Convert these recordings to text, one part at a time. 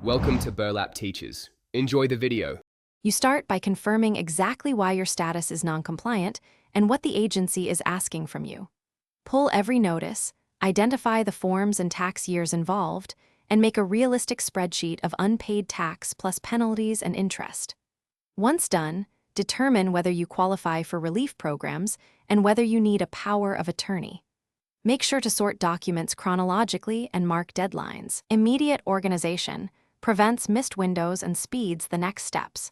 Welcome to Burlap Teachers. Enjoy the video. You start by confirming exactly why your status is non-compliant and what the agency is asking from you. Pull every notice, identify the forms and tax years involved, and make a realistic spreadsheet of unpaid tax plus penalties and interest. Once done, determine whether you qualify for relief programs and whether you need a power of attorney. Make sure to sort documents chronologically and mark deadlines. Immediate organization prevents missed windows and speeds the next steps.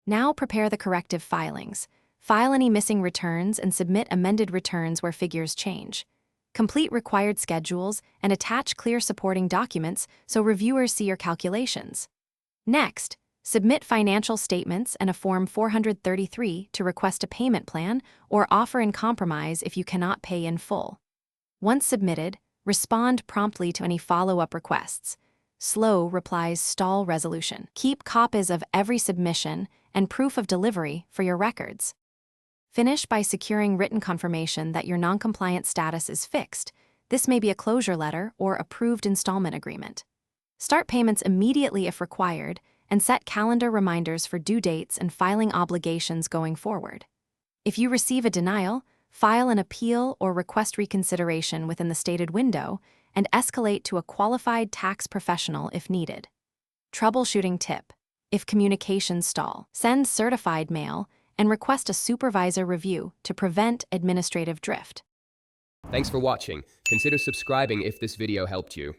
Now prepare the corrective filings. File any missing returns and submit amended returns where figures change. Complete required schedules and attach clear supporting documents so reviewers see your calculations. Next, submit financial statements and a Form 433 to request a payment plan or offer in compromise if you cannot pay in full. Once submitted, respond promptly to any follow-up requests. Slow replies stall resolution. Keep copies of every submission and proof of delivery for your records. Finish by securing written confirmation that your non-compliant status is fixed. This may be a closure letter or approved installment agreement. Start payments immediately if required, and set calendar reminders for due dates and filing obligations going forward. If you receive a denial, file an appeal or request reconsideration within the stated window, and escalate to a qualified tax professional if needed. Troubleshooting tip: if communications stall, send certified mail and request a supervisor review to prevent administrative drift. Thanks for watching. Consider subscribing if this video helped you.